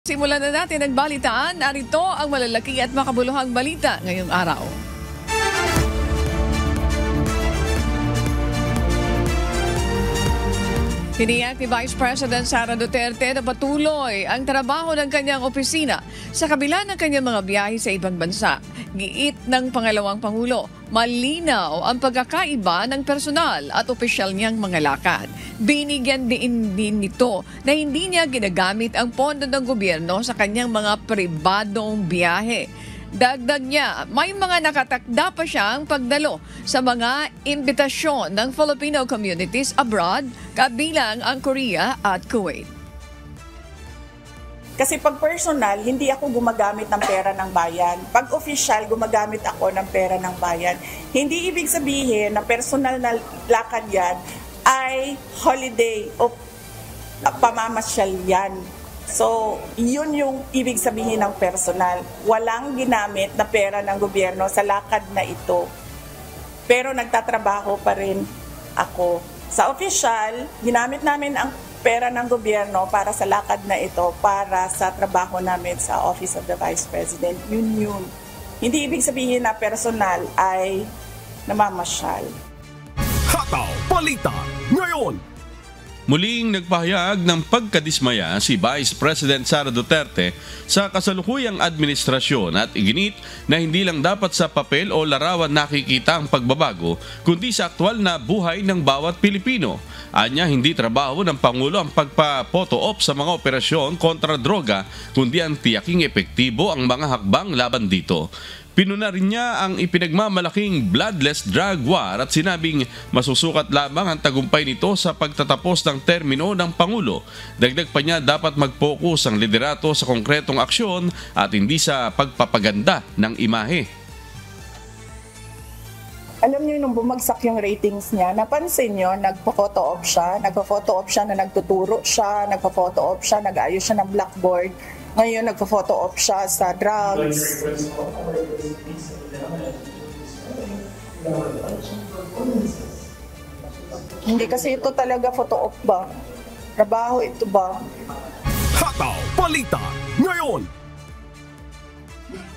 Simulan na natin ang balitaan. Narito ang malalaki at makabuluhang balita ngayong araw. Tiniyak ni Vice President Sara Duterte na patuloy ang trabaho ng kanyang opisina sa kabila ng kanyang mga biyahe sa ibang bansa. Giit ng pangalawang Pangulo, malinaw ang pagkakaiba ng personal at opisyal niyang mga lakad. Binigyan din nito na hindi niya ginagamit ang pondo ng gobyerno sa kanyang mga pribadong biyahe. Dagdag niya, may mga nakatakda pa siyang pagdalo sa mga imbitasyon ng Filipino communities abroad, kabilang ang Korea at Kuwait. Kasi pag personal, hindi ako gumagamit ng pera ng bayan. Pag official, gumagamit ako ng pera ng bayan. Hindi ibig sabihin na personal na lakad yan ay holiday o pamamasyal yan. So, yun yung ibig sabihin ng personal. Walang ginamit na pera ng gobyerno sa lakad na ito. Pero nagtatrabaho pa rin ako. Sa official, ginamit namin ang pera ng gobyerno para sa lakad na ito, para sa trabaho namin sa Office of the Vice President. Yun. Hindi ibig sabihin na personal ay namamasyal. Hataw Balita ngayon! Muling nagpahayag ng pagkadismaya si Vice President Sara Duterte sa kasalukuyang administrasyon at iginit na hindi lang dapat sa papel o larawan nakikita ang pagbabago, kundi sa aktwal na buhay ng bawat Pilipino. Anya, hindi trabaho ng Pangulo ang pagpa-photo-op sa mga operasyon kontra droga, kundi ang tiyaking epektibo ang mga hakbang laban dito. Pinuna rin niya ang ipinagmamalaking bloodless drug war at sinabing masusukat lamang ang tagumpay nito sa pagtatapos ng termino ng Pangulo. Dagdag pa niya dapat mag-focus ang liderato sa konkretong aksyon at hindi sa pagpapaganda ng imahe. Alam niyo, nung bumagsak yung ratings niya, napansin niyo, nagpo-photo op siya na nagtuturo siya, nagpo-photo op siya, nag-ayos siya ng blackboard. Ngayon, nagpo-photo op siya sa drugs. Hindi kasi ito talaga photo op ba? Trabaho ito ba? Hataw Balita ngayon!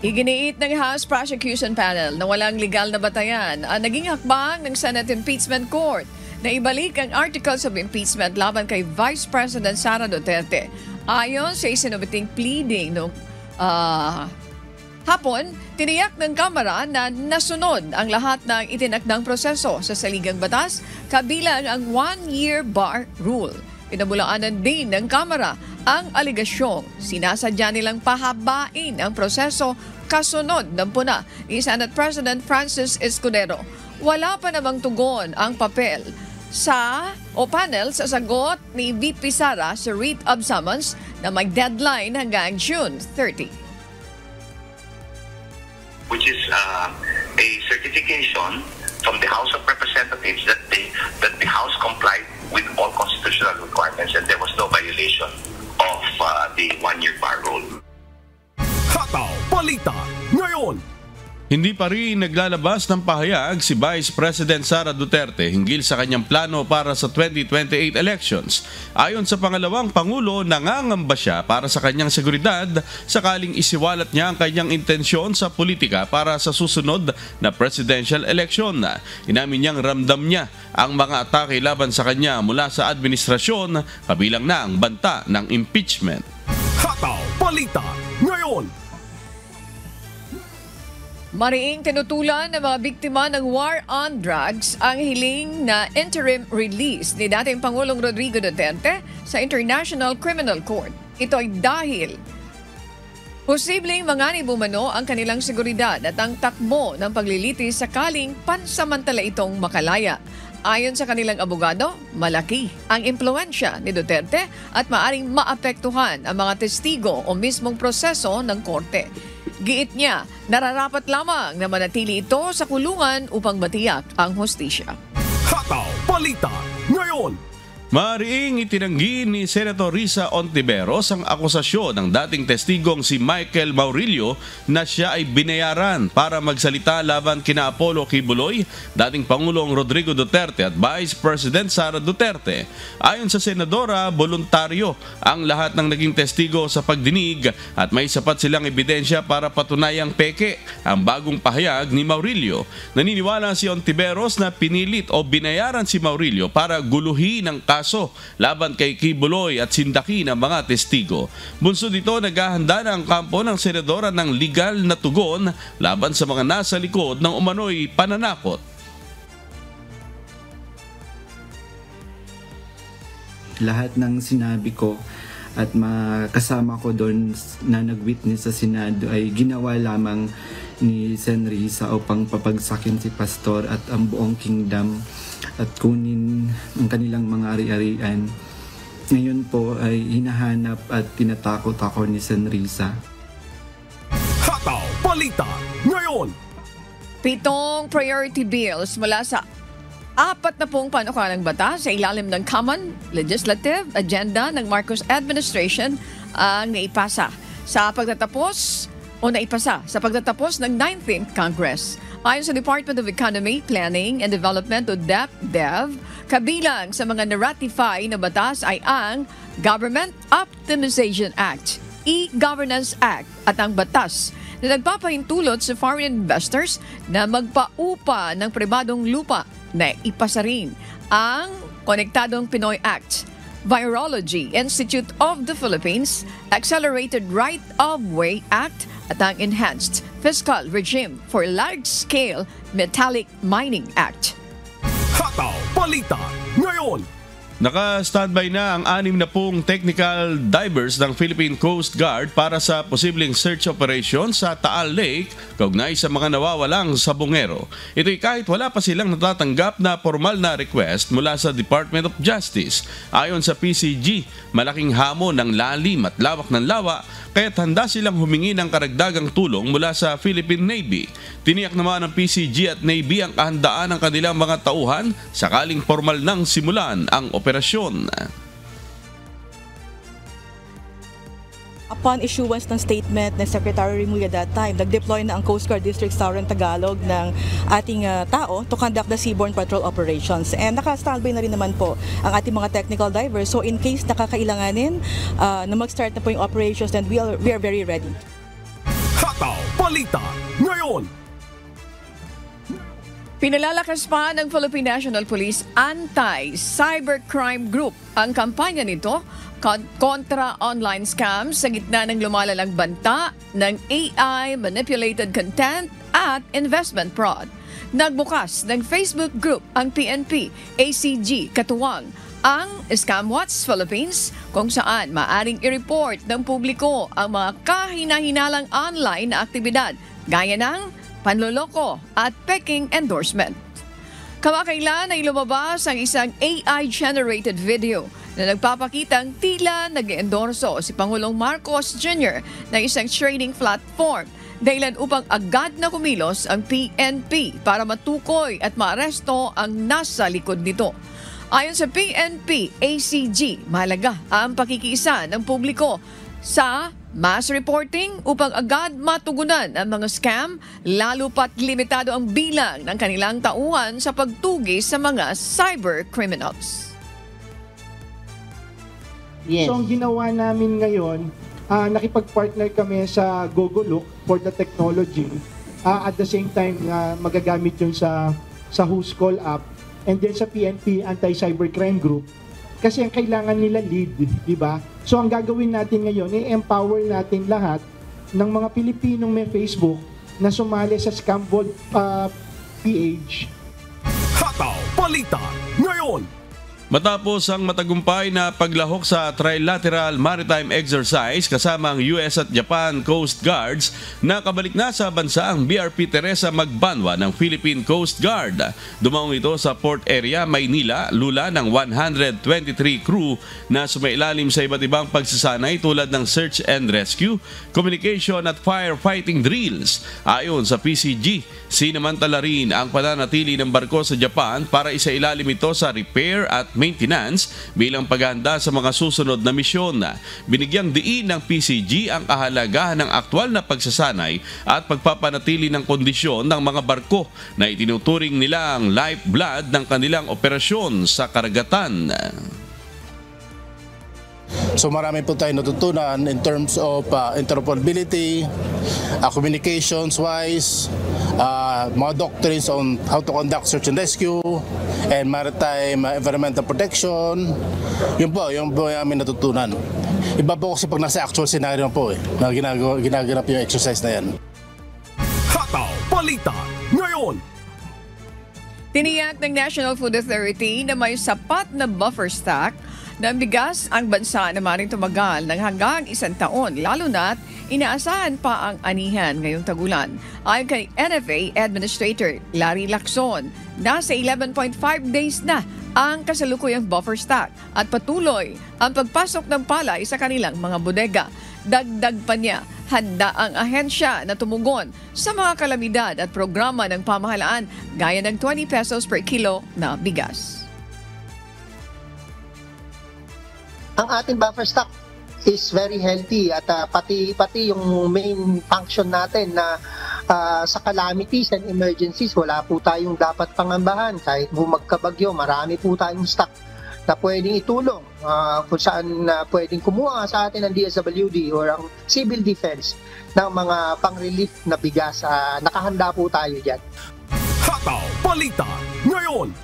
Iginiit ng House Prosecution Panel na walang legal na batayan ang naging hakbang ng Senate Impeachment Court na ibalik ang articles of impeachment laban kay Vice President Sara Duterte. Ayon sa isinubiting pleading noong hapon, tiniyak ng Kamara na nasunod ang lahat ng itinakdang proseso sa saligang batas, kabilang ang one-year bar rule. Pinabulaanan din ng Kamara ang aligasyong sinasadya nilang pahabain ang proseso kasunod ng puna ni Senate President Francis Escudero. Wala pa namang tugon ang papel panel sa sagot ni VP Sara sa writ of summons na may deadline hanggang June 30. Which is a certification from the House of Representatives that the House complied with all constitutional requirements and there was no violation of the one-year bar rule. Hataw Balita ngayon! Hindi pa rin naglalabas ng pahayag si Vice President Sara Duterte hinggil sa kanyang plano para sa 2028 elections. Ayon sa pangalawang Pangulo, nangangamba siya para sa kanyang seguridad sakaling isiwalat niya ang kanyang intensyon sa politika para sa susunod na presidential election. Inamin niyang ramdam niya ang mga atake laban sa kanya mula sa administrasyon, kabilang na ang banta ng impeachment. Hataw Balita ngayon! Mariing tinutulan ng mga biktima ng war on drugs ang hiling na interim release ni dating Pangulong Rodrigo Duterte sa International Criminal Court. Ito ay dahil posibleng manganib umano ang kanilang seguridad at ang takbo ng paglilitis sakaling pansamantala itong makalaya. Ayon sa kanilang abogado, malaki ang impluwensya ni Duterte at maaring maapektuhan ang mga testigo o mismong proseso ng korte. Giit niya, nararapat lamang na manatili ito sa kulungan upang matiyak ang hustisya. Hataw Balita ngayon! Maariing itinanggi ni Senator Risa Ontiveros ang akusasyon ng dating testigong si Michael Maurilio na siya ay binayaran para magsalita laban kina Apollo Kibuloy, dating Pangulong Rodrigo Duterte at Vice President Sara Duterte. Ayon sa senadora, voluntaryo ang lahat ng naging testigo sa pagdinig at may sapat silang ebidensya para patunayang peke ang bagong pahayag ni Maurilio. Naniniwala si Ontiveros na pinilit o binayaran si Maurilio para guluhin ang kaso laban kay Kibuloy at sindaki ng mga testigo. Bunso dito, naghahanda na ang kampo ng senadora ng legal na tugon laban sa mga nasa likod ng umano'y pananakot. Lahat ng sinabi ko at kasama ko doon na nag-witness sa Senado ay ginawa lamang ni Sen. Risa upang papagsakin si Pastor at ang buong kingdom at kunin ang kanilang mga ari-arian. Ngayon po ay hinahanap at tinatakot ako ni Sen. Risa. Hataw Balita ngayon. 7 priority bills mula sa 40 panukalang batas sa ilalim ng Common Legislative Agenda ng Marcos Administration ang naipasa sa pagtatapos ng 19th Congress. Ayon sa Department of Economy, Planning and Development o DepDev, kabilang sa mga na-ratify na batas ay ang Government Optimization Act, E-Governance Act at ang batas na nagpapahintulot sa foreign investors na magpaupa ng pribadong lupa na ipasa rin ang Konektadong Pinoy Act, Virology Institute of the Philippines, Accelerated Right-of-Way Act at ang Enhanced Fiscal Regime for Large-Scale Metallic Mining Act. Hataw Balita ngayon. Naka-standby na ang 60 technical divers ng Philippine Coast Guard para sa posibleng search operation sa Taal Lake kaugnay sa mga nawawalang sabongero. Ito'y kahit wala pa silang natatanggap na formal na request mula sa Department of Justice. Ayon sa PCG, malaking hamon ng lalim at lawak ng lawa kaya't handa silang humingi ng karagdagang tulong mula sa Philippine Navy. Tiniyak naman ng PCG at Navy ang kahandaan ng kanilang mga tauhan sakaling formal nang simulan ang operasyon. Upon issuance ng statement ng Secretary Remulla that time, nag-deploy na ang Coast Guard District Southern Tagalog ng ating tao to conduct the seaborne patrol operations. And naka-standby na rin naman po ang ating mga technical divers. So in case nakakailanganin na mag-start na po yung operations, then we are very ready. Hataw Balita ngayon. Pinalalakas pa ng Philippine National Police Anti-Cybercrime Group ang kampanya nito kontra online scams sa gitna ng lumalalang banta ng AI-manipulated content at investment fraud. Nagbukas ng Facebook group ang PNP, ACG, katuwang ang ScamWatch Philippines kung saan maaring i-report ng publiko ang mga kahina-hinalang online na aktibidad gaya ng panloloko at peking endorsement. Kamakailan ay lumabas ang isang AI-generated video na nagpapakitang tila nag-endorso si Pangulong Marcos Jr. ng isang trading platform dahilan upang agad na kumilos ang PNP para matukoy at maaresto ang nasa likod nito. Ayon sa PNP, ACG, mahalaga ang pakikiisa ng publiko sa mass reporting upang agad matugunan ang mga scam, lalo pat limitado ang bilang ng kanilang tauhan sa pagtugis sa mga cyber criminals. Yes. So ang ginawa namin ngayon, nakipag-partner kami sa Gogolook for the technology. At the same time, magagamit yun sa Who's Call app and then sa PNP Anti-Cybercrime Group. Kasi ang kailangan nila lead, di ba? So ang gagawin natin ngayon, i-empower natin lahat ng mga Pilipinong may Facebook na sumali sa ScamVault PH. Hataw Balita ngayon. Matapos ang matagumpay na paglahok sa trilateral maritime exercise kasama ang US at Japan Coast Guards, nakabalik na sa bansa ang BRP Teresa Magbanwa ng Philippine Coast Guard. Dumaong ito sa port area Maynila, lula ng 123 crew na sumailalim sa iba't ibang pagsasanay tulad ng search and rescue, communication at firefighting drills. Ayon sa PCG, sinamantala rin ang pananatili ng barko sa Japan para isailalim ito sa repair at maintenance bilang paghahanda sa mga susunod na misyon. Binigyang diin ng PCG ang kahalagahan ng aktwal na pagsasanay at pagpapanatili ng kondisyon ng mga barko na itinuturing nila ang lifeblood ng kanilang operasyon sa karagatan. So marami po tayo natutunan in terms of interoperability, communications wise, mga doctrines on how to conduct search and rescue, and maritime environmental protection. Yun po yung aming natutunan. Iba po kasi pag nasa actual scenario po na ginaganap yung exercise na yan. Hataw Balita ngayon. Tiniyak ng National Food Authority na may sapat na buffer stock ng bigas ang bansa na maring tumagal ng hanggang 1 taon, lalo na't inaasahan pa ang anihan ngayong tagulan. Ayon kay NFA Administrator Larry Lacson, nasa 11.5 days na ang kasalukuyang buffer stock at patuloy ang pagpasok ng palay sa kanilang mga bodega. Dagdag pa niya, handa ang ahensya na tumugon sa mga kalamidad at programa ng pamahalaan gaya ng 20 pesos per kilo na bigas. Ang ating buffer stock is very healthy at pati yung main function natin na sa calamities and emergencies, wala po tayong dapat pangambahan. Kahit magkabagyo, marami po tayong stock na pwedeng itulong kung saan pwedeng kumuha sa atin ng DSWD or ang Civil Defense ng mga pang-relief na bigas. Nakahanda po tayo dyan. Hataw Balita ngayon.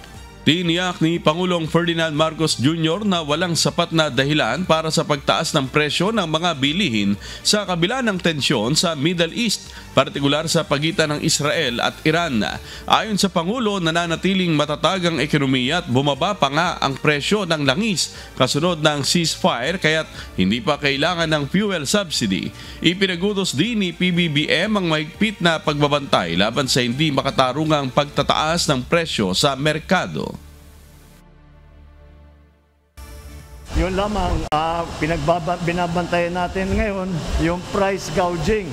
Tiniyak ni Pangulong Ferdinand Marcos Jr. na walang sapat na dahilan para sa pagtaas ng presyo ng mga bilihin sa kabila ng tensyon sa Middle East, partikular sa pagitan ng Israel at Iran. Ayon sa Pangulo, nananatiling matatag ang ekonomiya at bumaba pa nga ang presyo ng langis kasunod ng ceasefire kaya't hindi pa kailangan ng fuel subsidy. Ipinagutos din ni PBBM ang mahigpit na pagbabantay laban sa hindi makatarungang pagtataas ng presyo sa merkado. Yun lamang, binabantayan natin ngayon yung price gouging.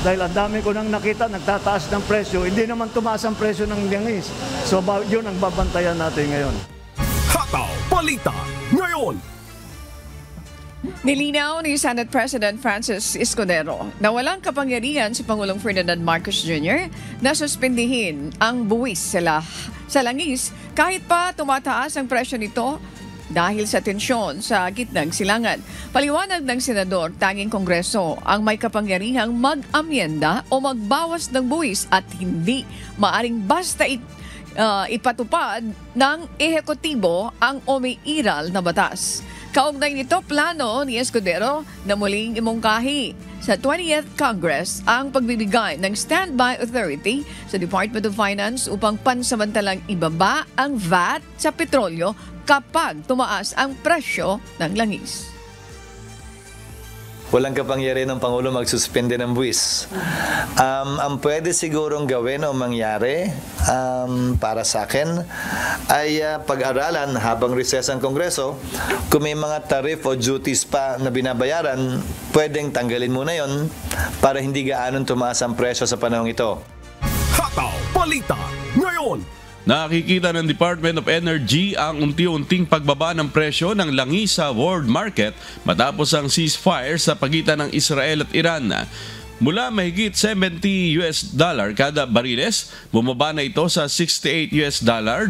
Dahil ang dami ko nang nakita, nagtataas ng presyo, hindi naman tumaas ang presyo ng langis. So yun ang babantayan natin ngayon. Hataw Balita ngayon. Nilinaw ni Senate President Francis Escudero na walang kapangyarihan si Pangulong Ferdinand Marcos Jr. na suspendihin ang buwis sa langis kahit pa tumataas ang presyo nito dahil sa tensyon sa gitnang silangan. Paliwanag ng senador, tanging Kongreso ang may kapangyarihang mag-amyenda o magbawas ng buwis at hindi maaring basta ipatupad ng ehekutibo ang umiiral na batas. Kaugnay nito, plano ni Escudero na muling imungkahi sa 20th Congress ang pagbibigay ng standby authority sa Department of Finance upang pansamantalang ibaba ang VAT sa petrolyo kapag tumaas ang presyo ng langis. Walang kapangyarihan ng Pangulo magsuspende ng buwis. Ang pwede sigurong gawin o mangyari para sa akin ay pag-aralan habang recess ang Kongreso. Kung may mga tariff o duties pa na binabayaran, pwedeng tanggalin muna yon para hindi gaanon tumaas ang presyo sa panahong ito. Hataw Balita ngayon. Nakikita ng Department of Energy ang unti-unting pagbaba ng presyo ng langis sa world market matapos ang ceasefire sa pagitan ng Israel at Iran. Mula mahigit $70 kada bariles, bumaba na ito sa $68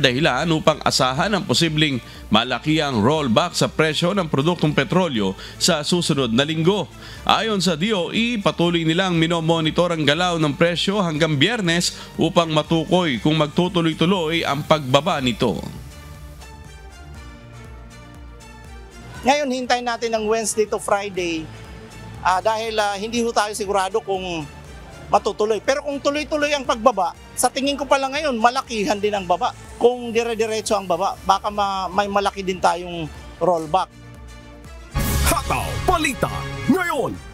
dahilan upang asahan ang posibleng malakiang rollback sa presyo ng produktong petrolyo sa susunod na linggo. Ayon sa DOE, patuloy nilang minomonitor ang galaw ng presyo hanggang Biyernes upang matukoy kung magtutuloy-tuloy ang pagbaba nito. Ngayon, hintayin natin ng Wednesday to Friday dahil hindi ho tayo sigurado kung matutuloy. Pero kung tuloy-tuloy ang pagbaba, sa tingin ko pala ngayon, malakihan din ang baba. Kung dire-diretso ang baba, baka may malaki din tayong rollback. Hataw Balita ngayon.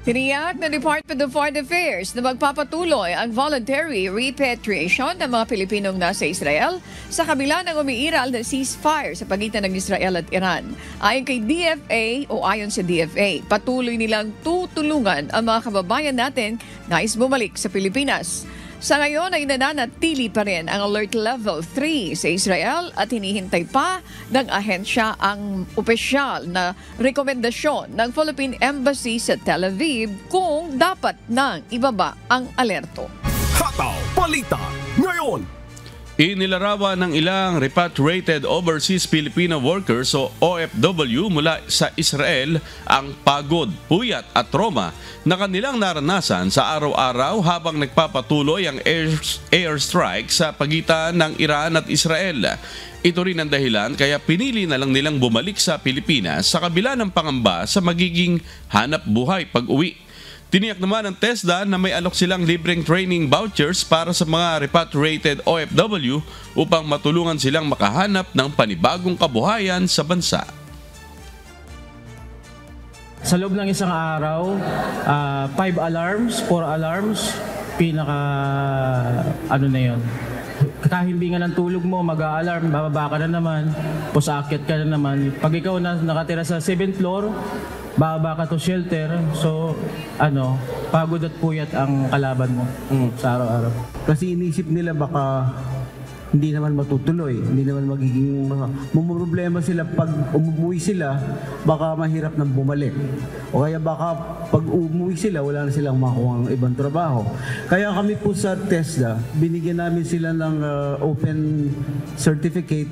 Tiniyak ng Department of Foreign Affairs na magpapatuloy ang voluntary repatriation ng mga Pilipinong nasa Israel sa kabila ng umiiral na ceasefire sa pagitan ng Israel at Iran. Ayon kay DFA ayon sa DFA, patuloy nilang tutulungan ang mga kababayan natin nais bumalik sa Pilipinas. Sa ngayon ay nananatili pa rin ang Alert Level 3 sa Israel at hinihintay pa ng ahensya ang opisyal na rekomendasyon ng Philippine Embassy sa Tel Aviv kung dapat nang ibaba ang alerto. Hataw Balita ngayon. Inilarawan ng ilang repatriated overseas Filipino workers o OFW mula sa Israel ang pagod, puyat at trauma na kanilang naranasan sa araw-araw habang nagpapatuloy ang airstrike sa pagitan ng Iran at Israel. Ito rin ang dahilan kaya pinili na lang nilang bumalik sa Pilipinas sa kabila ng pangamba sa magiging hanap buhay pag-uwi. Tiniyak naman ng TESDA na may alok silang libreng training vouchers para sa mga repatriated OFW upang matulungan silang makahanap ng panibagong kabuhayan sa bansa. Sa loob ng isang araw, 5 alarms, 4 alarms, na yun. Kahimbingan ng tulog mo, mag-a-alarm, bababa ka na naman, pusakit ka na naman. Pag ikaw na nakatira sa 7th floor, bababa ka to shelter, so pagod at puyat ang kalaban mo sa araw-araw. Kasi inisip nila baka hindi naman matutuloy, hindi naman magiging problema sila pag umuwi sila, baka mahirap nang bumalik. O kaya baka pag umuwi sila, wala na silang makuha ng ibang trabaho. Kaya kami po sa TESDA, binigyan namin sila ng open certificate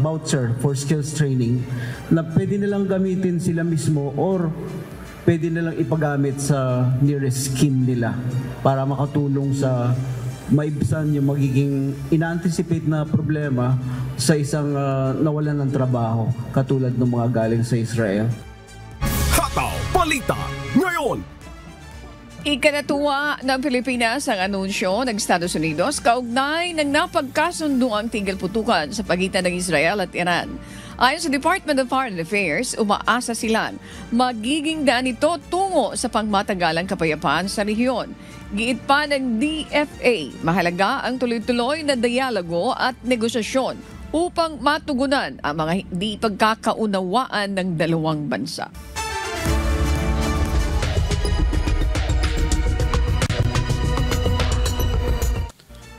voucher for skills training na pwede nilang gamitin sila mismo or pwede nilang ipagamit sa nearest kin nila para makatulong sa maibsan yung magiging ina-anticipate na problema sa isang nawalan ng trabaho katulad ng mga galing sa Israel. Hataw Balita ngayon. Ikinatuwa ng Pilipinas ang anunsyo ng Estados Unidos kaugnay ng napagkasunduang tigil putukan sa pagitan ng Israel at Iran. Ayon sa Department of Foreign Affairs, umaasa silang magiging daan ito tungo sa pangmatagalang kapayapaan sa rehiyon. Giit pa ng DFA, mahalaga ang tuloy-tuloy na dialogo at negosasyon upang matugunan ang mga hindi pagkakaunawaan ng dalawang bansa.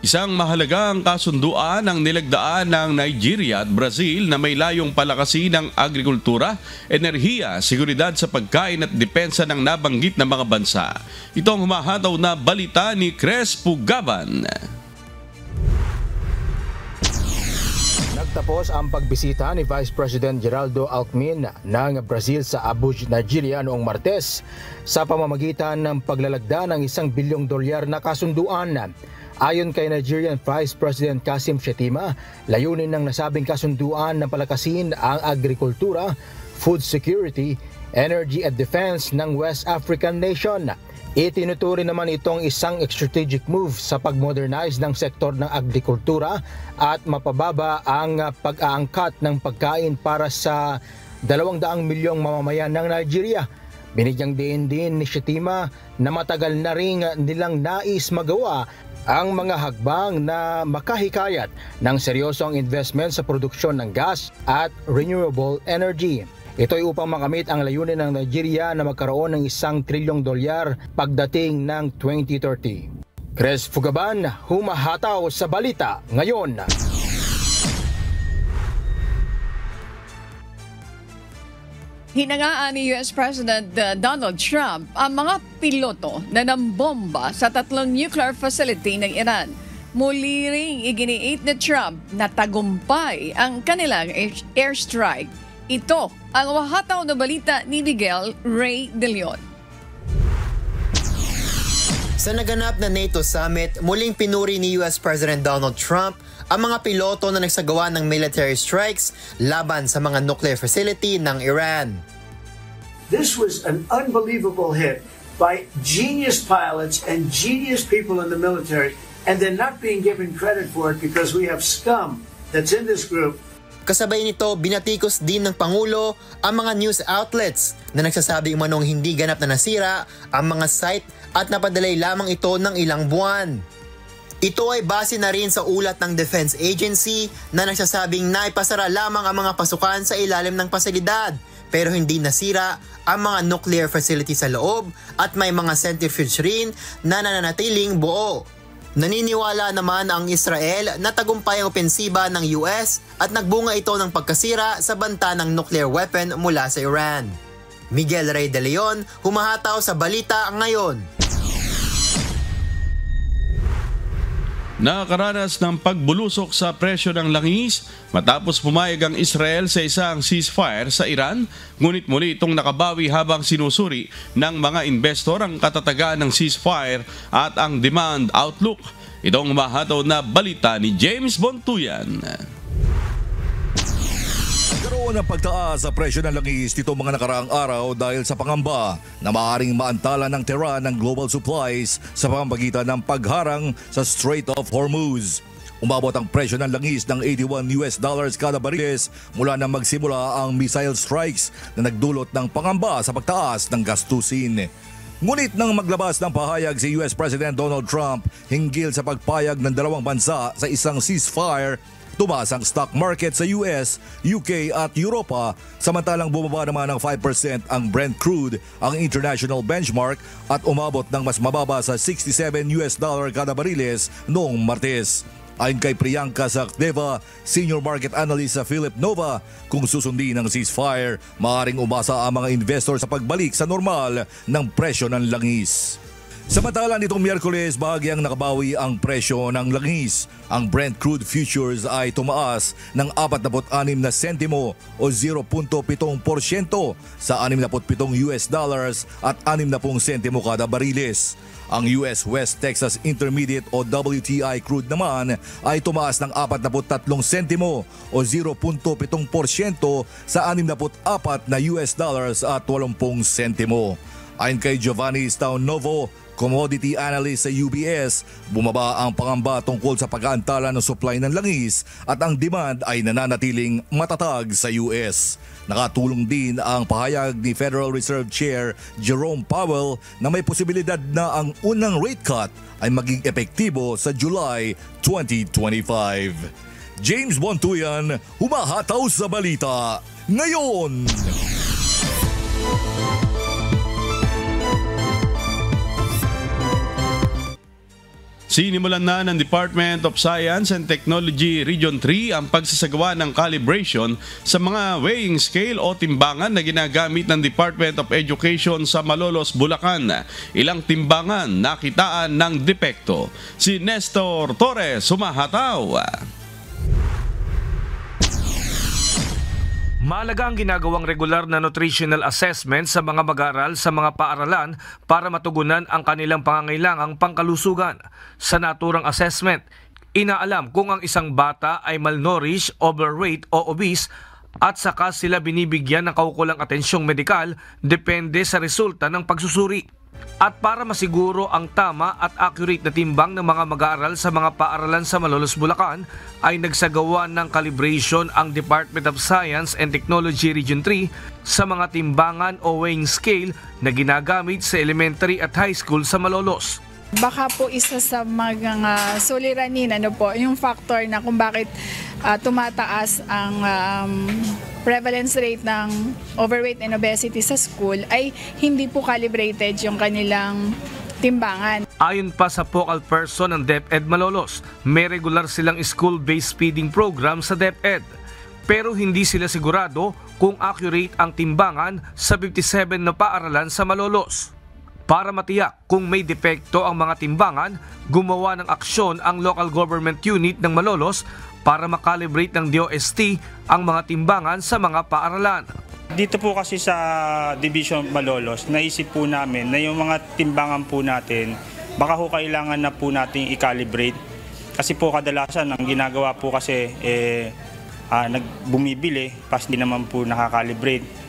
Isang mahalagang kasunduan ang nilagdaan ng Nigeria at Brazil na may layong palakasin ng agrikultura, enerhiya, seguridad sa pagkain at depensa ng nabanggit na mga bansa. Ito ang humahataw na balita ni Crespo Gaban. Nagtapos ang pagbisita ni Vice President Geraldo Alckmin ng Brazil sa Abuja, Nigeria noong Martes sa pamamagitan ng paglalagda ng $1 bilyong na kasunduan. Ayon kay Nigerian Vice President Kassim Shettima, layunin ng nasabing kasunduan na palakasin ang agrikultura, food security, energy at defense ng West African nation. Itinuturing naman itong isang strategic move sa pag-modernize ng sektor ng agrikultura at mapababa ang pag-aangkat ng pagkain para sa 200 milyong mamamayan ng Nigeria. Binigyang diin din ni Shettima na matagal na ring nilang nais magawa ang mga hagbang na makahikayat ng seryosong investment sa produksyon ng gas at renewable energy. Ito ay upang makamit ang layunin ng Nigeria na magkaroon ng $1 trilyong pagdating ng 2030. Crespo Gaban, humahataw sa balita ngayon. Hinangaan ni US President Donald Trump ang mga piloto na nambomba sa 3 nuclear facility ng Iran. Muli ring iginiit ni Trump na tagumpay ang kanilang airstrike. Ito ang wahataw na balita ni Miguel Ray De Leon. Sa naganap na NATO summit, muling pinuri ni US President Donald Trump ang mga piloto na nagsagawa ng military strikes laban sa mga nuclear facility ng Iran. This was an unbelievable hit by genius pilots and genius people in the military, and they're not being given credit for it because we have scum that's in this group. Kasabay nito, binatikos din ng Pangulo ang mga news outlets na nagsasabing manong hindi ganap na nasira ang mga site at napadalay lamang ito ng ilang buwan. Ito ay base na rin sa ulat ng Defense Agency na nagsasabing naipasara lamang ang mga pasukan sa ilalim ng pasilidad pero hindi nasira ang mga nuclear facility sa loob at may mga centrifuge rin na nananatiling buo. Naniniwala naman ang Israel na tagumpay ang opensiba ng US at nagbunga ito ng pagkasira sa banta ng nuclear weapon mula sa Iran. Miguel Rey de Leon, humahataw sa Balita Ngayon. Nakakaranas ng pagbulusok sa presyo ng langis matapos pumayag ang Israel sa isang ceasefire sa Iran, ngunit muli itong nakabawi habang sinusuri ng mga investor ang katatagan ng ceasefire at ang demand outlook. Itong mahataw na balita ni James Bontuyan. Nagkaroon ng pagtaas sa presyo ng langis nitong mga nakaraang araw dahil sa pangamba na maaaring maantala ng Tehran ng global supplies sa pamamagitan ng pagharang sa Strait of Hormuz. Umabot ang presyo ng langis ng $81 kada bariles mula nang magsimula ang missile strikes na nagdulot ng pangamba sa pagtaas ng gastusin. Ngunit nang maglabas ng pahayag si US President Donald Trump hinggil sa pagpayag ng dalawang bansa sa isang ceasefire, tumaas ang stock market sa US, UK at Europa, samantalang bumaba naman ng 5% ang Brent crude, ang international benchmark, at umabot ng mas mababa sa $67 kada bariles noong Martes. Ayon kay Priyanka Sakdeva, senior market analyst sa Philip Nova, kung susundin ang ceasefire, maaaring umasa ang mga investor sa pagbalik sa normal ng presyo ng langis. Samantala nitong Miyerkules, bahagyang nakabawi ang presyo ng langis. Ang Brent crude futures ay tumaas ng 46 na sentimo o 0.7% sa $67 at 60 sentimo kada bariles. Ang US West Texas Intermediate o WTI crude naman ay tumaas ng 43 sentimo o 0.7% sa $64 at 80 sentimo. Ayon kay Giovanni Staunnovo, commodity analyst sa UBS, bumaba ang pangamba tungkol sa pag-aantala ng supply ng langis at ang demand ay nananatiling matatag sa US. Nakatulong din ang pahayag ni Federal Reserve Chair Jerome Powell na may posibilidad na ang unang rate cut ay maging epektibo sa July 2025. James Bontuyan, humahataw sa Balita Ngayon. Sinimulan na ng Department of Science and Technology Region 3 ang pagsasagawa ng calibration sa mga weighing scale o timbangan na ginagamit ng Department of Education sa Malolos, Bulacan. Ilang timbangan nakitaan ng depekto. Si Nestor Torres humahataw. Mahalaga ang ginagawang regular na nutritional assessment sa mga mag-aaral sa mga paaralan para matugunan ang kanilang pangangailangang pangkalusugan. Sa naturang assessment, inaalam kung ang isang bata ay malnourished, overweight o obese at saka sila binibigyan ng kaukulang atensyong medikal depende sa resulta ng pagsusuri. At para masiguro ang tama at accurate na timbang ng mga mag-aaral sa mga paaralan sa Malolos, Bulacan, ay nagsagawa ng calibration ang Department of Science and Technology Region 3 sa mga timbangan o weighing scale na ginagamit sa elementary at high school sa Malolos. Baka po isa sa mga suliranin, yung factor na kung bakit tumataas ang prevalence rate ng overweight and obesity sa school ay hindi po calibrated yung kanilang timbangan. Ayon pa sa focal person ng DepEd Malolos, may regular silang school-based feeding program sa DepEd. Pero hindi sila sigurado kung accurate ang timbangan sa 57 na paaralan sa Malolos. Para matiyak kung may depekto ang mga timbangan, gumawa ng aksyon ang local government unit ng Malolos para makalibrate ng DOST ang mga timbangan sa mga paaralan. Dito po kasi sa Division Malolos, naisip po namin na yung mga timbangan po natin, baka ho kailangan na po nating i-calibrate. Kasi po kadalasan ang ginagawa po kasi bumibili, pas di naman po nakakalibrate.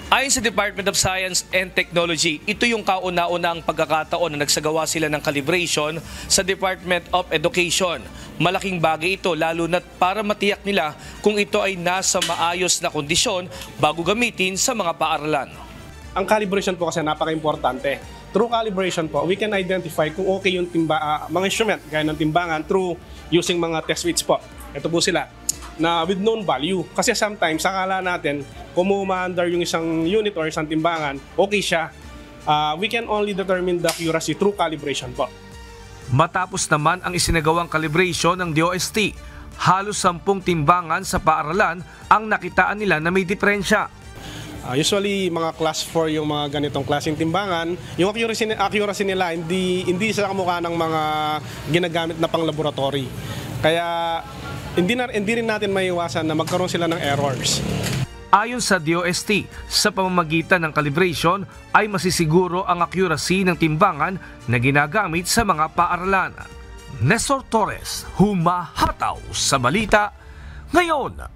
Ayon sa Department of Science and Technology, ito yung kauna-unang pagkakataon na nagsagawa sila ng calibration sa Department of Education. Malaking bagay ito lalo na para matiyak nila kung ito ay nasa maayos na kondisyon bago gamitin sa mga paaralan. Ang calibration po kasi napaka-importante. Through calibration po, we can identify kung okay yung mga instrument gaya ng timbangan through using mga test weights po. Ito po sila na with known value. Kasi sometimes, akala natin, kung umaandar yung isang unit or isang timbangan, okay siya. We can only determine the accuracy through calibration po. Matapos naman ang isinagawang calibration ng DOST, halos 10 timbangan sa paaralan ang nakitaan nila na may diferensya. Usually, mga class 4 yung mga ganitong klaseng timbangan. Yung accuracy nila, hindi sa kamukha ng mga ginagamit na pang-laboratory. Kaya, hindi rin natin maiwasan na magkaroon sila ng errors. Ayon sa DOST, sa pamamagitan ng calibration ay masisiguro ang accuracy ng timbangan na ginagamit sa mga paaralan. Nestor Torres, humahataw sa balita ngayon.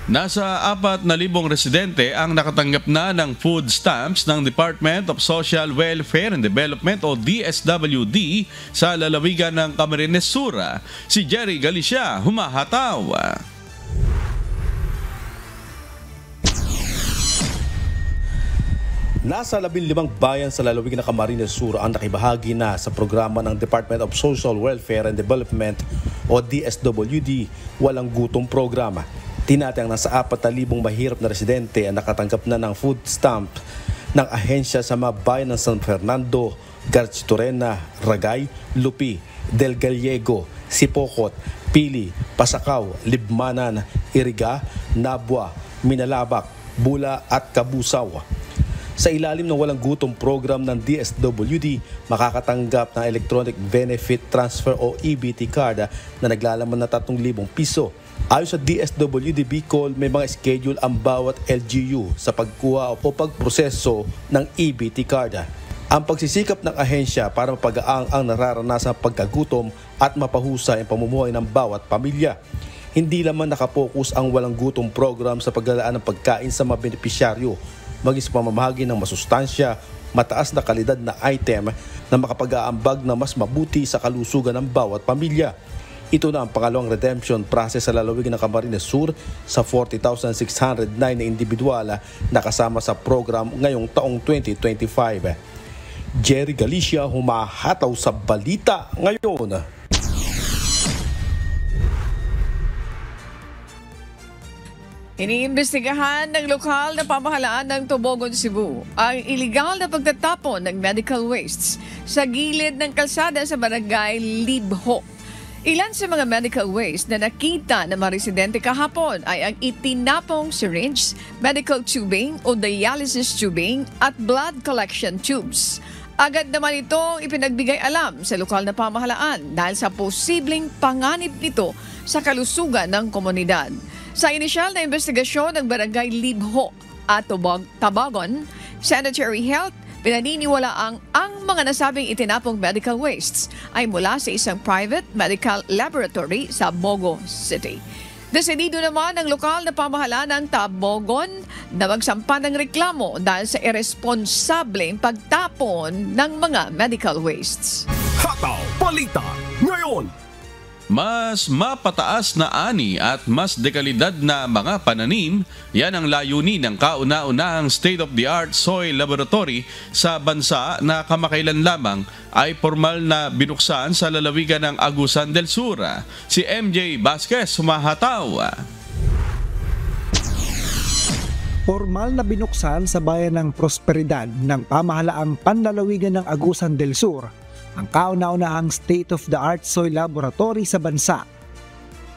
Nasa 4,000 residente ang nakatanggap na ng food stamps ng Department of Social Welfare and Development o DSWD sa lalawigan ng Camarines Sur. Si Jerry Galicia, humahataw. Nasa 15 bayan sa lalawigan ng Camarines Sur ang nakibahagi na sa programa ng Department of Social Welfare and Development o DSWD Walang Gutom Programa. Tinatayang nasa 4,000 mahirap na residente ang nakatanggap na ng food stamp ng ahensya sa mga bayan ng San Fernando, Garchitorena, Ragay, Lupi, Del Gallego, Sipocot, Pili, Pasakaw, Libmanan, Iriga, Nabwa, Minalabak, Bula at Kabusaw. Sa ilalim ng Walang Gutom program ng DSWD, makakatanggap ng Electronic Benefit Transfer o EBT card na naglalaman ng 3,000 piso. Ayon sa DSWD Bicol, may mga schedule ang bawat LGU sa pagkuha o pagproseso ng EBT card. Ang pagsisikap ng ahensya para mapagaang ang nararanasang pagkagutom at mapahusay ang pamumuhay ng bawat pamilya. Hindi lamang nakapokus ang Walang Gutom program sa paglalaan ng pagkain sa mga benepisyaryo, maging sa pamamahagi ng masustansya, mataas na kalidad na item na makapag-aambag na mas mabuti sa kalusugan ng bawat pamilya. Ito na ang pangalawang redemption process sa lalawigan ng Camarines Sur sa 40,609 na individual na kasama sa program ngayong taong 2025. Jerry Galicia, humahataw sa balita ngayon. Iniimbestigahan ng lokal na pamahalaan ng Tubogon, Cebu ang iligal na pagtatapon ng medical wastes sa gilid ng kalsada sa barangay Libho. Ilan sa mga medical waste na nakita ng mga residente kahapon ay ang itinapong syringe, medical tubing o dialysis tubing at blood collection tubes. Agad naman itong ipinagbigay alam sa lokal na pamahalaan dahil sa posibleng panganib nito sa kalusugan ng komunidad. Sa inisyal na investigasyon ng Barangay Libho at Tubogon Sanitary Health, pinaniniwala ang mga nasabing itinapong medical wastes ay mula sa isang private medical laboratory sa Bogo City. Desidido naman ang lokal na pamahalaan ng Tubogon na magsampa ng reklamo dahil sa irresponsableng pagtapon ng mga medical wastes. Hataw Balita ngayon. Mas mapataas na ani at mas dekalidad na mga pananim, yan ang layunin ng kauna-unahang state-of-the-art soil laboratory sa bansa na kamakailan lamang ay formal na binuksan sa lalawigan ng Agusan del Sur. Si MJ Vasquez, humahataw. Formal na binuksan sa bayan ng Prosperidad ng pamahalaang panlalawigan ng Agusan del Sur ang kauna-unahang state-of-the-art soil laboratory sa bansa.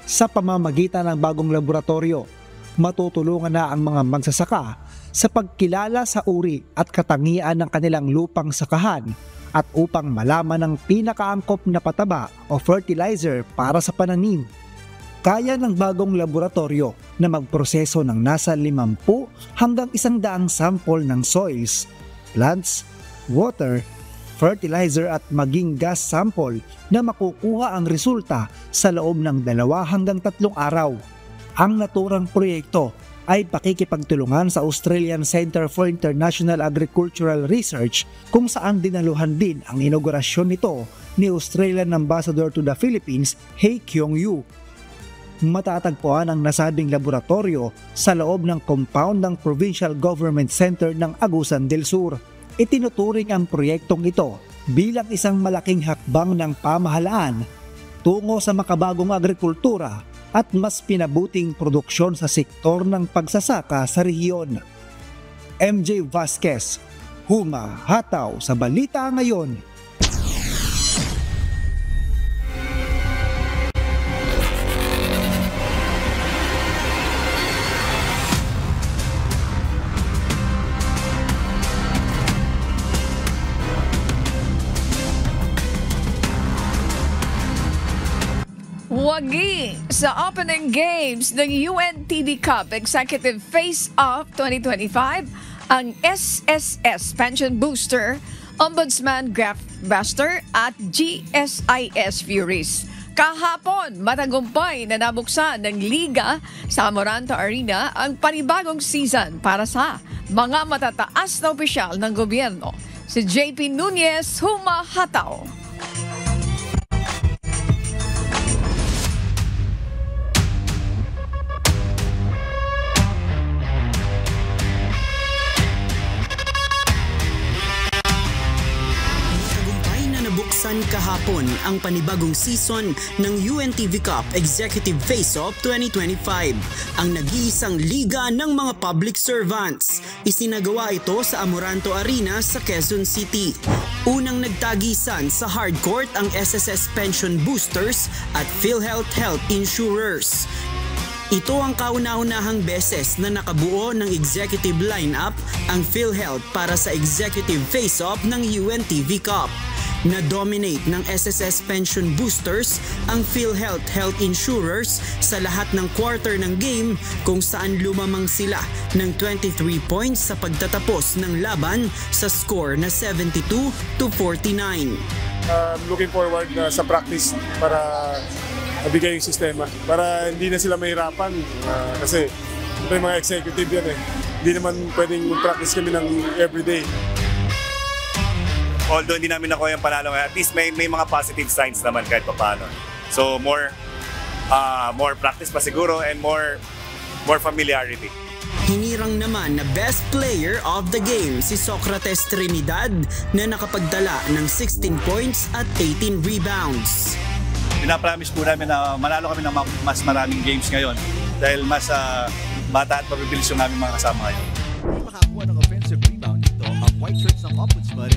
Sa pamamagitan ng bagong laboratorio, matutulungan na ang mga magsasaka sa pagkilala sa uri at katangian ng kanilang lupang sakahan at upang malaman ang pinakaangkop na pataba o fertilizer para sa pananim. Kaya ng bagong laboratorio na magproseso ng nasa 50 hanggang 100 sample ng soils, plants, water, fertilizer at maging gas sample na makukuha ang resulta sa loob ng 2 hanggang 3 araw. Ang naturang proyekto ay pakikipagtulungan sa Australian Center for International Agricultural Research kung saan dinaluhan din ang inaugurasyon nito ni Australian Ambassador to the Philippines, Hei Kyung-yu. Matatagpuan ang nasabing laboratorio sa loob ng compound ng Provincial Government Center ng Agusan del Sur. Itinuturing ang proyektong ito bilang isang malaking hakbang ng pamahalaan tungo sa makabagong agrikultura at mas pinabuting produksyon sa sektor ng pagsasaka sa rehiyon. MJ Vasquez, humahataw sa Balita Ngayon. Wagi sa opening games ng UNTV Cup Executive Face-Off 2025, ang SSS Pension Booster, Ombudsman Graph Buster at GSIS Furies. Kahapon, matagumpay na nabuksan ng Liga sa Amoranto Arena ang panibagong season para sa mga matataas na opisyal ng gobyerno. Si JP Nunez humahataw. Kahapon ang panibagong season ng UNTV Cup Executive Face-Off 2025, ang nag-iisang liga ng mga public servants. Isinagawa ito sa Amoranto Arena sa Quezon City. Unang nagtagisan sa hardcourt ang SSS Pension Boosters at PhilHealth Health Insurers. Ito ang kauna-unahang beses na nakabuo ng executive lineup ang PhilHealth para sa Executive Face-Off ng UNTV Cup. Na-dominate ng SSS Pension Boosters ang PhilHealth Health Insurers sa lahat ng quarter ng game, kung saan lumamang sila ng 23 points sa pagtatapos ng laban sa score na 72-49. Looking forward sa practice para mabigay yung sistema, para hindi na sila mahirapan kasi may mga executive yan eh. Hindi naman pwedeng practice kami ng everyday. Although hindi namin nakuha yung panalo, at least may mga positive signs naman kahit paano. So more practice pa siguro and more familiarity. Hinirang naman na best player of the game si Socrates Trinidad na nakapagdala ng 16 points at 18 rebounds. Pinapromise po namin na manalo kami ng mas maraming games ngayon dahil mas bata at mabibilis yung aming mga kasama ngayon. Makakuha ng offensive rebound dito ang white shirts ng Ombudsman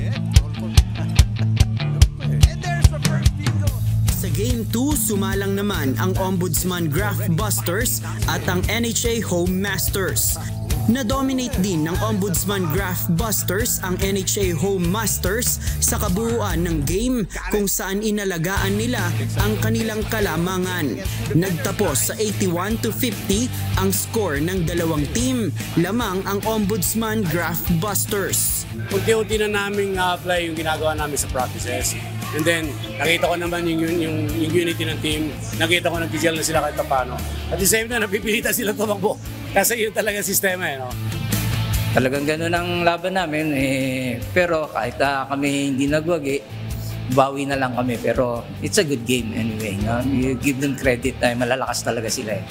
Sa Game 2, sumalang naman ang Ombudsman Graph Busters at ang NHA Home Masters. Na-dominate din ng Ombudsman Graph Busters ang NHA Home Masters sa kabuuan ng game, kung saan inalagaan nila ang kanilang kalamangan. Nagtapos sa 81-50 ang score ng dalawang team, lamang ang Ombudsman Graph Busters. Unti-unti na namin apply yung ginagawa namin sa practices. And then, nakita ko naman yung unity ng team. Nakita ko nag-gel na sila kahit paano. At the same time, napipilitan sila tumakbo. Kasi yun talaga sistema eh, no? Talagang gano'n ang laban namin. Pero kahit kami hindi nagwagi, bawi na lang kami. Pero it's a good game anyway. No? You give them credit, malalakas talaga sila eh.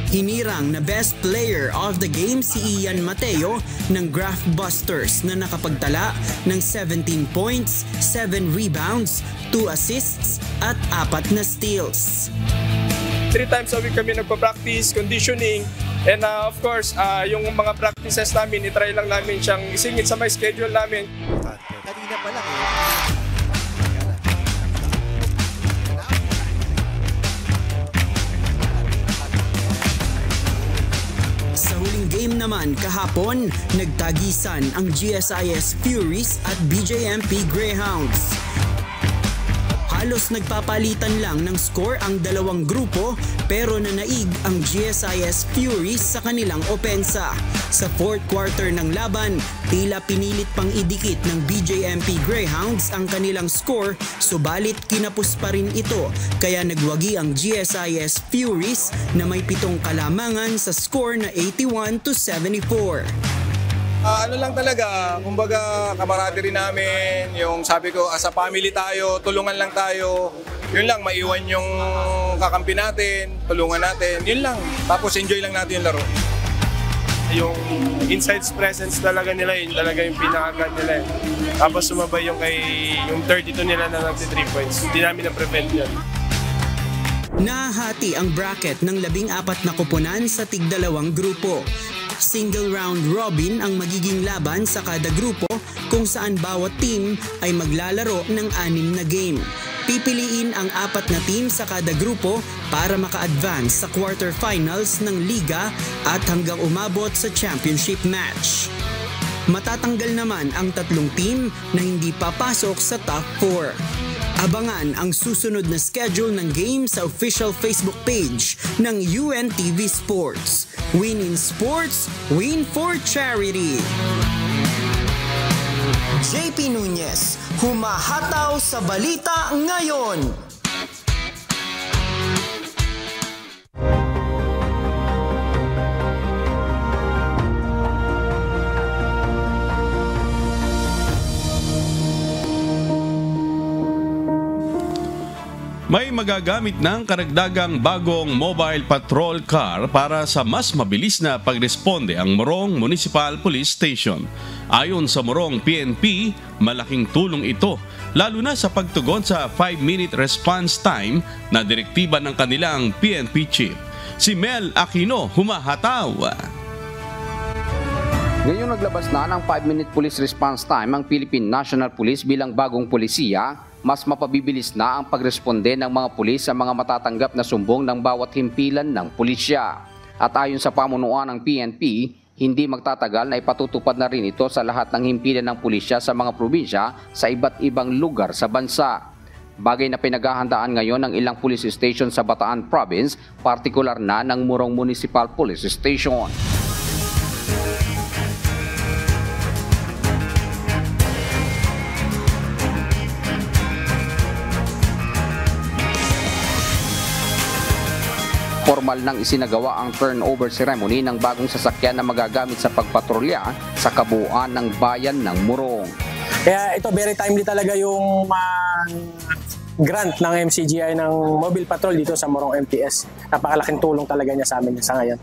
Hinirang na best player of the game si Ian Mateo ng Graph Busters na nakapagtala ng 17 points, 7 rebounds, 2 assists at 4 na steals. 3 times a week kami nagpa-practice, conditioning, and of course, yung mga practices namin, itry lang namin siyang isingit sa may schedule namin. Kanina pa lang Game naman kahapon, nagtagisan ang GSIS Furies at BJMP Greyhounds. Halos nagpapalitan lang ng score ang dalawang grupo, pero nanaig ang GSIS Furies sa kanilang opensa. Sa fourth quarter ng laban, tila pinilit pang idikit ng BJMP Greyhounds ang kanilang score, subalit kinapos pa rin ito, kaya nagwagi ang GSIS Furies na may 7 kalamangan sa score na 81-74. Ano lang talaga, kumbaga camaraderie namin, yung sabi ko as a family tayo, tulungan lang tayo, yun lang, maiwan yung kakampi natin, tulungan natin, yun lang, tapos enjoy lang natin yung laro. Yung inside presence talaga nila, yun talaga yung pinaka-god nila. Tapos sumabay yung 32 nila na nagsi 3 points, hindi namin na-prevent yun. Nahati ang bracket ng 14 na koponan sa tig-2 grupo. Single round robin ang magiging laban sa kada grupo kung saan bawat team ay maglalaro ng 6 na game. Pipiliin ang 4 na team sa kada grupo para maka-advance sa quarterfinals ng liga at hanggang umabot sa championship match. Matatanggal naman ang 3 team na hindi papasok sa top 4. Abangan ang susunod na schedule ng game sa official Facebook page ng UNTV Sports. Win in sports, win for charity. JP Nunez, humahataw sa balita ngayon. May magagamit ng karagdagang bagong mobile patrol car para sa mas mabilis na pagresponde ang Morong Municipal Police Station. Ayon sa Morong PNP, malaking tulong ito lalo na sa pagtugon sa 5-minute response time na direktiba ng kanilang PNP chief. Si Mel Aquino, humahataw. Ngayong naglabas na ng 5-minute police response time ang Philippine National Police bilang bagong polisiya, mas mapabibilis na ang pagresponde ng mga pulis sa mga matatanggap na sumbong ng bawat himpilan ng pulisya. At ayon sa pamunuan ng PNP, hindi magtatagal na ipatutupad na rin ito sa lahat ng himpilan ng pulisya sa mga probinsya sa iba't ibang lugar sa bansa. Bagay na pinaghahandaan ngayon ng ilang police station sa Bataan Province, partikular na ng Morong Municipal Police Station. Formal nang isinagawa ang turnover ceremony ng bagong sasakyan na magagamit sa pagpatrolya sa kabuuan ng bayan ng Morong. Kaya ito very timely talaga yung grant ng MCGI ng mobile patrol dito sa Morong MPS. Napakalaking tulong talaga niya sa amin sa ngayon.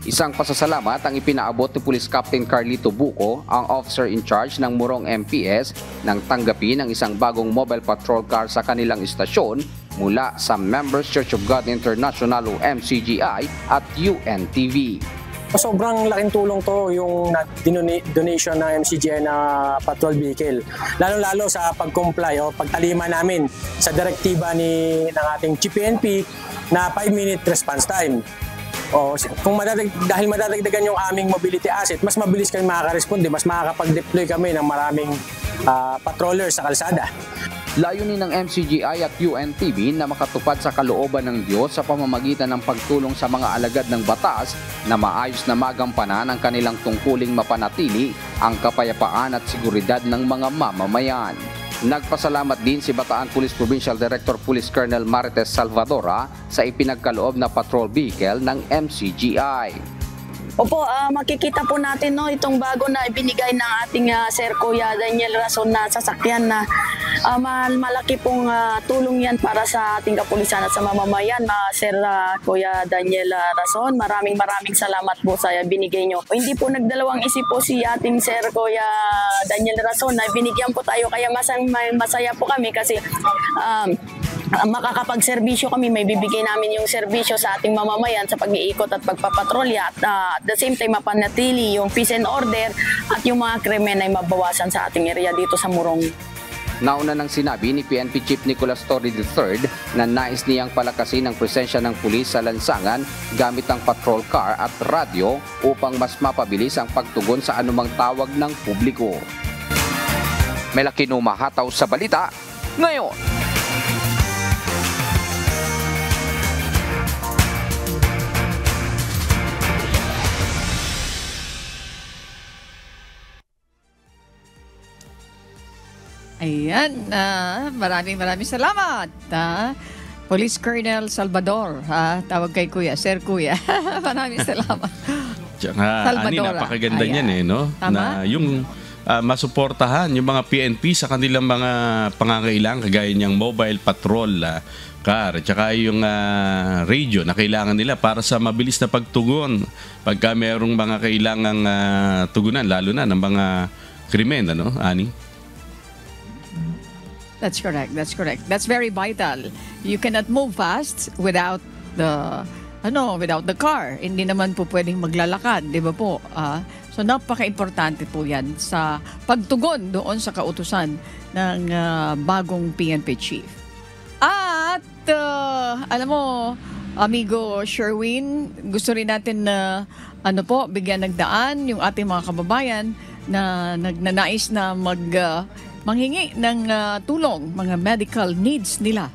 Isang pasasalamat ang ipinaabot ni Police Captain Carlito Buco, ang officer in charge ng Morong MPS, nang tanggapin ang isang bagong mobile patrol car sa kanilang istasyon mula sa Members Church of God International o MCGI at UNTV. Sobrang laking tulong to yung donation ng MCGI na patrol vehicle. Lalo-lalo sa pag-comply o pagtalima namin sa direktiba ng ating Chief PNP na 5-minute response time. Dahil madadagdagan yung aming mobility asset, mas mabilis kami makaka-responde, mas makakapag-deploy kami ng maraming patrollers sa kalsada. Layunin ng MCGI at UNTV na makatupad sa kalooban ng Diyos sa pamamagitan ng pagtulong sa mga alagad ng batas na maayos na magampanan ang kanilang tungkuling mapanatili ang kapayapaan at seguridad ng mga mamamayan. Nagpasalamat din si Bataan Police Provincial Director Police Colonel Marites Salvadora sa ipinagkaloob na patrol vehicle ng MCGI. Opo, makikita po natin itong bago na ibinigay ng ating Sir Kuya Daniel Rason na sasakyan na malaki pong tulong yan para sa ating kapulisan at sa mamamayan. Sir Kuya Daniel Rason, maraming salamat po sa binigay nyo. Hindi po nagdalawang isip po si ating Sir Kuya Daniel Rason na binigyan po tayo, kaya masaya po kami kasi makakapag-serbisyo kami, may bibigay namin yung serbisyo sa ating mamamayan sa pag-iikot at pagpapatrolya at the same time mapanatili yung peace and order at yung mga krimen ay mabawasan sa ating area dito sa Morong. Nauna nang sinabi ni PNP Chief Nicolas Torre III na nais niyang palakasin ang presensya ng pulis sa lansangan gamit ang patrol car at radyo upang mas mapabilis ang pagtugon sa anumang tawag ng publiko. Melaki humahataw sa balita ngayon. Ayan, maraming salamat. Police Colonel Salvador, tawag kay Kuya, Sir Kuya. Maraming salamat. Tsaka, Ani, napakaganda niyan no? Tama? Na yung masuportahan yung mga PNP sa kanilang mga pangangailangan, kagaya niyang mobile patrol car, tsaka yung radio na kailangan nila para sa mabilis na pagtugon pagka mayroong mga kailangang tugunan, lalo na ng mga krimen, Ani? That's correct. That's very vital. You cannot move fast without the without the car. Hindi naman po pwedeng maglalakad, di ba po? So napaka-importante po yan sa pagtugon doon sa kautusan ng bagong PNP chief. At alam mo, amigo Sherwin, gusto rin natin na bigyan ng daan yung ating mga kababayan na nagnanais na manghingi ng tulong, mga medical needs nila.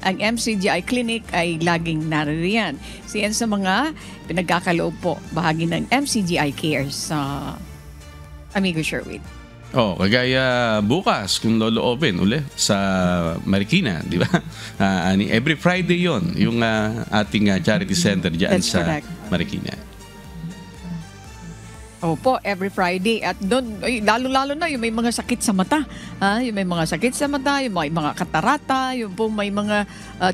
Ang MCGI Clinic ay laging naririyan. Siyan sa mga pinagkakaloob po, bahagi ng MCGI Cares sa amigo Sherwin. Kagaya bukas kung loloobin uli sa Marikina, di ba? Every Friday yon yung ating charity center diyan sa correct. Marikina. Opo, every Friday. At doon, lalo-lalo na yung may mga sakit sa mata. Yung may mga sakit sa mata, yung may mga katarata, yung po may mga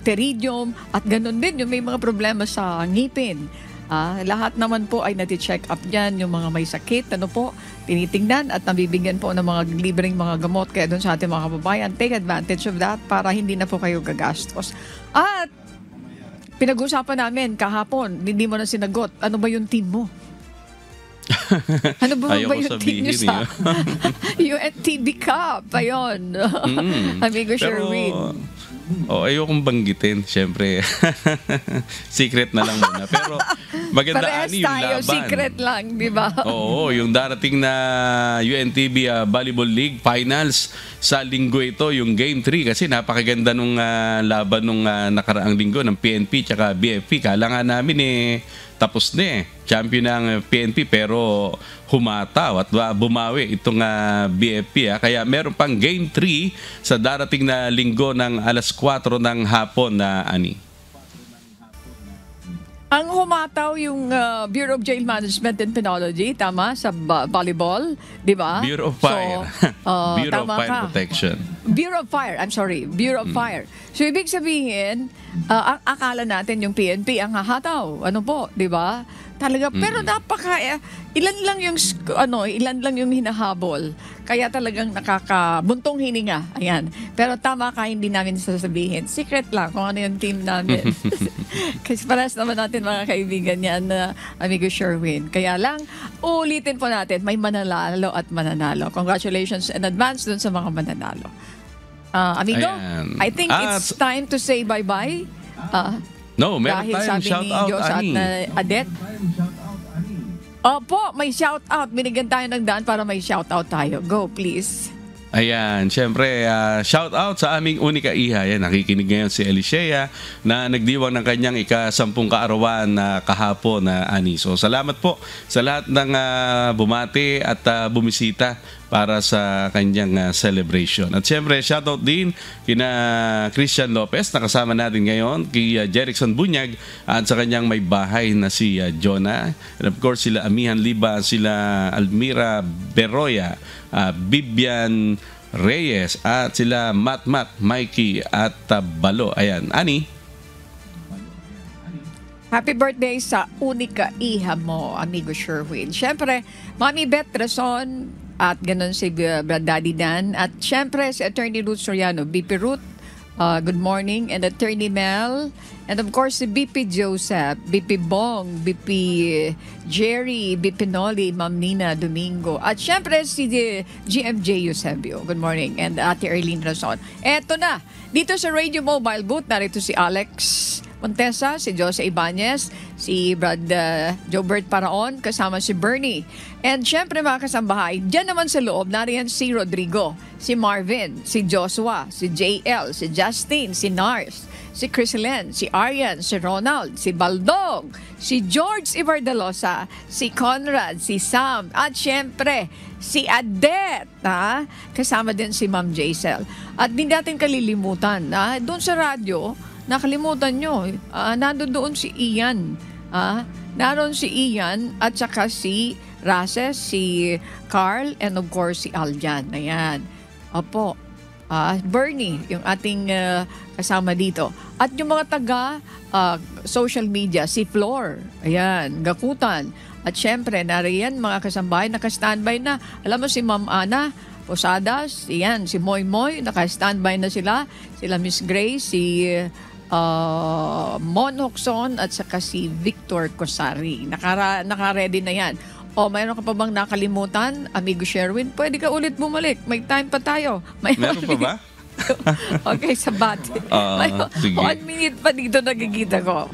pterygium, at ganun din yung may mga problema sa ngipin. Lahat naman po ay nati-check up dyan, yung mga may sakit, tinitingnan at nabibigyan po ng mga libreng mga gamot. Kaya doon sa ating mga kababayan, take advantage of that para hindi na po kayo gagastos. At pinag-usapan namin kahapon, hindi mo na sinagot, ano ba yung team mo? Ano ba yung team nyo sa UNTV Cup? Ayun. Amigo Sherwin. Ayokong banggitin, syempre. Secret na lang muna. Pero maganda yung laban. Secret lang, di ba? Oo, yung darating na UNTV Volleyball League Finals sa linggo ito, yung Game 3. Kasi napakaganda nung laban nung nakaraang linggo ng PNP tsaka BFP. Kala nga namin tapos na champion ng PNP pero humataw at bumawi itong BFP. Kaya meron pang Game 3 sa darating na linggo ng alas 4 ng hapon na Ang humataw yung Bureau of Jail Management and Penology, tama? Sa volleyball, di ba? Bureau of Fire. Bureau of Fire Protection. Bureau of Fire, I'm sorry. Bureau of Fire. So, ibig sabihin, akala natin yung PNP ang hahataw. Ano po, di ba? Talaga, pero ilan lang yung hinahabol. Kaya talagang nakakabuntong hininga. Ayan. Pero tama ka, hindi namin sasabihin. Secret lang kung ano yung team namin. Kasi paras naman natin mga kaibigan yan na amigo Sherwin. Kaya lang, ulitin po natin, may mananalo at mananalo. Congratulations in advance dun sa mga mananalo. Amigo, ayan. I think it's time to say bye-bye. No, meron tayong shout-out, Ani. Adet. Opo, may shout-out. Binigyan tayo ng daan para may shout-out tayo. Go, please. Ayan, syempre, shout-out sa aming unika iha. Ayan, nakikinig ngayon si Elisea na nagdiwang ng kanyang ika-10 kaarawan na kahapon na Ani. So, salamat po sa lahat ng bumati at bumisita para sa kanyang celebration. At syempre, shoutout din kina Christian Lopez na kasama natin ngayon, kay Jerickson Bunyag at sa kanyang may bahay na si Jonah. And of course, sila Amihan Liba, sila Almira Beroya, Bibian Reyes at sila Matmat, Mikey at Balo. Ayan, Ani. Happy birthday sa unika iha mo, amigo Sherwin. Syempre, Mami Beth Rason at ganun si Daddy Dan. At syempre si Attorney Ruth Soriano, BP Ruth, good morning. And Attorney Mel. And of course si BP Joseph, BP Bong, BP Jerry, BP Noli, Ma'am Nina Domingo. At syempre si GMJ Eusebio. Good morning. And Ate Erlene Rason. Eto na, dito sa Radio Mobile Booth, narito si Alex Montesa, si Jose Ibanez, si Brad Jobert Paraon, kasama si Bernie. And syempre mga kasambahay, dyan naman sa loob, nariyan si Rodrigo, si Marvin, si Joshua, si JL, si Justin, si Nars, si Chriselen, si Arian, si Ronald, si Baldog, si George Ibardalosa, si Conrad, si Sam, at syempre, si Adet, kasama din si Ma'am Jaisel. At hindi natin kalilimutan, doon sa radyo, nakalimutan nyo, nandoon si Ian. Naroon si Ian at saka si Races, si Carl, and of course si Aljan. Ayan. Opo. Bernie, yung ating kasama dito. At yung mga taga social media, si Flor. Ayan, Gakutan. At syempre, nariyan mga kasambahay, naka-standby na. Alam mo si Ma'am Ana Posadas, yan, si Moy Moy, naka-standby na sila. Sila Miss Grace, si Mon Hocson at saka si Victor Cosari. Naka-ready na yan. O, mayroon ka pa bang nakalimutan, amigo Sherwin? Pwede ka ulit bumalik. May time pa tayo. Meron pa ba? Okay, sa bati. Sige. 1 minute pa dito nakikita ko.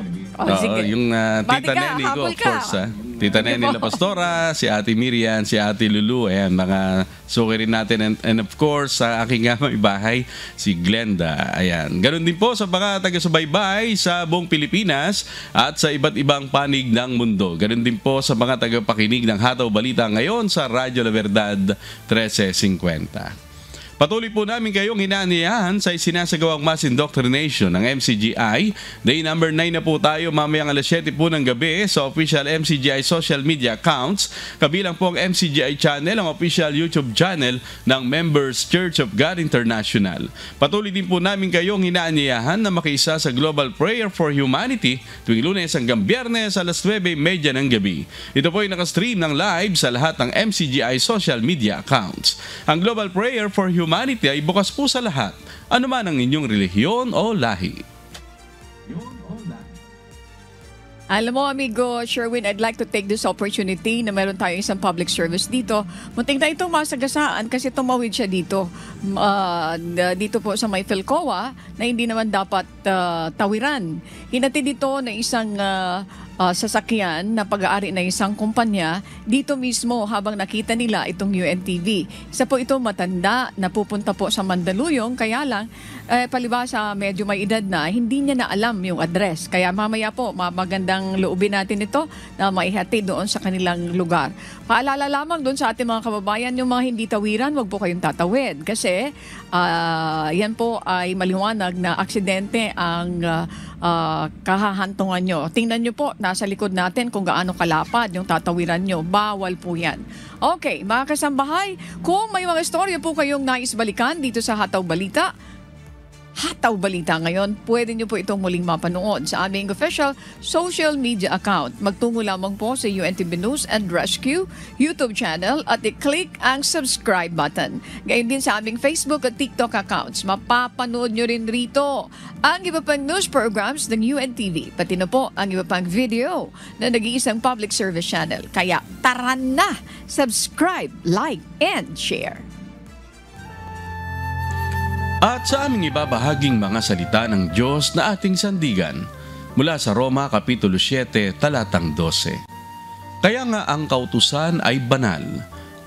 Sige. Yung Bati Tita ka, Neni ko, habol of ka. course. Tita Neni La Pastora, si Ate Miriam, si Ate Lulu, ayan, mga suki rin natin. And of course, sa aking may bahay, si Glenda. Ayan. Ganun din po sa mga taga-subaybay sa buong Pilipinas at sa iba't ibang panig ng mundo. Ganun din po sa mga tagapakinig ng Hataw Balita ngayon sa Radyo La Verdad 1350. Patuloy po namin kayong hinaaniyahan sa isinasagawang mass indoctrination ng MCGI. Day number 9 na po tayo mamayang alas 7 po ng gabi sa official MCGI social media accounts. Kabilang po ang MCGI channel, ang official YouTube channel ng Members Church of God International. Patuloy din po namin kayong hinaaniyahan na makiisa sa Global Prayer for Humanity tuwing Lunes hanggang Biyernes alas 9:30 ng gabi. Ito po ay nakastream ng live sa lahat ng MCGI social media accounts. Ang Global Prayer for Humanity ay bukas po sa lahat, anuman ang inyong relihiyon o lahi. Alam mo, amigo Sherwin, I'd like to take this opportunity na meron tayong isang public service dito. Munting na itong masagasaan kasi tumawid siya dito. Dito po sa may Philcoa na hindi naman dapat tawiran. Hinatid dito na isang sasakyan na pag-aari ng isang kumpanya dito mismo habang nakita nila itong UNTV. Isa po ito matanda na pupunta po sa Mandaluyong, kaya lang palibasa medyo may edad na, hindi niya na alam yung address. Kaya mamaya po magandang loobin natin ito na maihatid doon sa kanilang lugar. Paalala lamang doon sa ating mga kababayan, yung mga hindi tawiran, wag po kayong tatawid kasi yan po ay maliwanag na aksidente ang kahahantungan nyo. Tingnan nyo po, nasa likod natin kung gaano kalapad yung tatawiran nyo. Bawal po yan. Okay, mga kasambahay, kung may mga istorya po kayong nais balikan dito sa Hataw Balita ngayon, pwede nyo po itong muling mapanood sa aming official social media account. Magtungo lamang po sa UNTV News and Rescue YouTube channel at i-click ang subscribe button. Gayon din sa aming Facebook at TikTok accounts. Mapapanood nyo rin rito ang iba pang news programs ng UNTV, pati na po ang iba pang video na nag-iisang public service channel. Kaya tara na! Subscribe, like, and share. At sa aming ibabahaging mga salita ng Diyos na ating sandigan mula sa Roma Kapitulo 7, talatang 12. Kaya nga ang kautusan ay banal,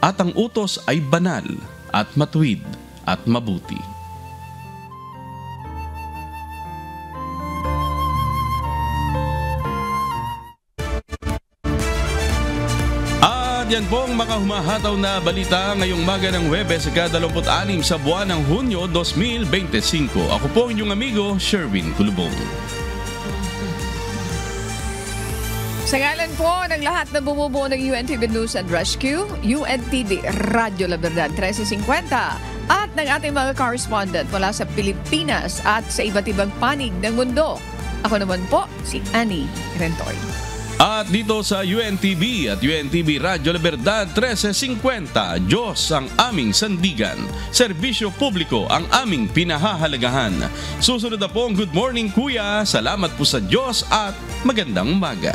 at ang utos ay banal, at matuwid, at mabuti. Yan po ang mga humahataw na balita ngayong maga ng Huwebes, ika-26 sa buwan ng Hunyo 2025. Ako po ang inyong amigo, Sherwin Kulubong. Sa ngalan po ng lahat na bumubuo ng UNTV News and Rescue, UNTV Radyo La Verdad 1350 at ng ating mga correspondent mula sa Pilipinas at sa iba't ibang panig ng mundo. Ako naman po, si Annie Rentoy. At dito sa UNTV at UNTV Radyo La Verdad 1350, Diyos ang aming sandigan, serbisyo publiko ang aming pinahahalagahan. Susunod na po ang Good Morning Kuya. Salamat po sa Diyos at magandang umaga.